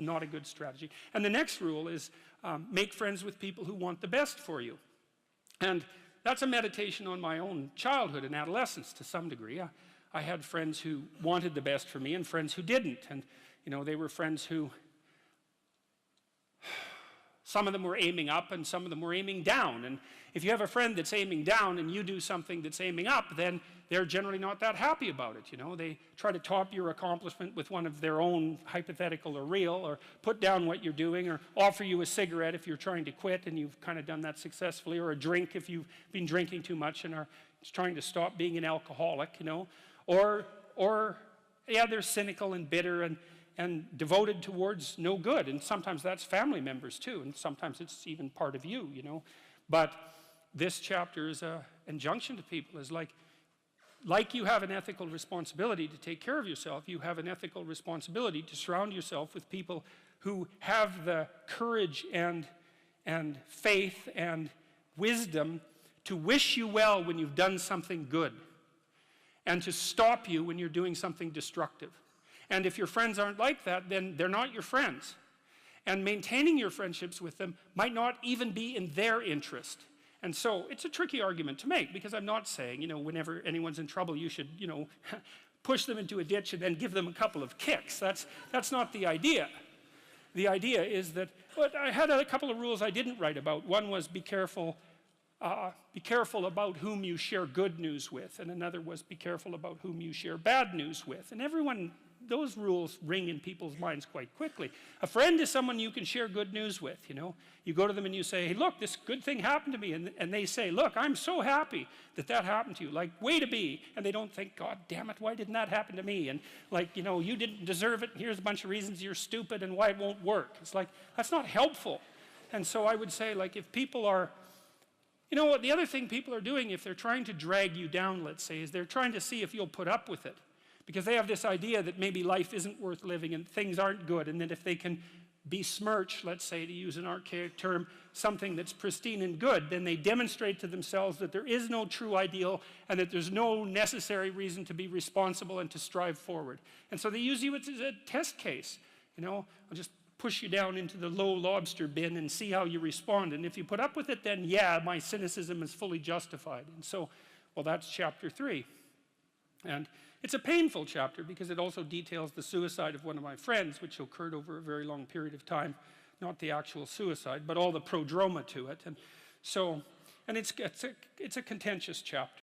not a good strategy. And the next rule is make friends with people who want the best for you. And that's a meditation on my own childhood and adolescence to some degree. I had friends who wanted the best for me and friends who didn't. And, you know, they were friends who, some of them were aiming up and some of them were aiming down. And if you have a friend that's aiming down and you do something that's aiming up, then they're generally not that happy about it, you know. They try to top your accomplishment with one of their own, hypothetical or real, or put down what you're doing, or offer you a cigarette if you're trying to quit and you've kind of done that successfully, or a drink if you've been drinking too much and are trying to stop being an alcoholic, you know. Or yeah, they're cynical and bitter and devoted towards no good. And sometimes that's family members too, and sometimes it's even part of you, you know. But this chapter is an injunction to people, is like you have an ethical responsibility to take care of yourself, you have an ethical responsibility to surround yourself with people who have the courage and faith and wisdom to wish you well when you've done something good, and to stop you when you're doing something destructive. And if your friends aren't like that, then they're not your friends. And maintaining your friendships with them might not even be in their interest. And so it's a tricky argument to make, because I'm not saying, you know, whenever anyone's in trouble, you should, you know, push them into a ditch and then give them a couple of kicks. That's not the idea. The idea is that, but I had a couple of rules I didn't write about. One was be careful about whom you share good news with, and another was be careful about whom you share bad news with. And everyone, those rules ring in people's minds quite quickly. A friend is someone you can share good news with, you know. You go to them and you say, hey, look, this good thing happened to me, and they say, look, I'm so happy that that happened to you, like, way to be. And they don't think, God damn it, why didn't that happen to me? And like, you know, you didn't deserve it, and here's a bunch of reasons you're stupid and why it won't work. It's like, that's not helpful. And so I would say, like, if people are, you know what, the other thing people are doing, if they're trying to drag you down, let's say, is they're trying to see if you'll put up with it. Because they have this idea that maybe life isn't worth living and things aren't good, and that if they can besmirch, let's say, to use an archaic term, something that's pristine and good, then they demonstrate to themselves that there is no true ideal and that there's no necessary reason to be responsible and to strive forward. And so they use you as a test case. You know, I'll just push you down into the low lobster bin and see how you respond. And if you put up with it, then yeah, my cynicism is fully justified. And so, well, that's chapter 3. And it's a painful chapter because it also details the suicide of one of my friends, which occurred over a very long period of time. Not the actual suicide, but all the prodroma to it. And so, and it's a contentious chapter.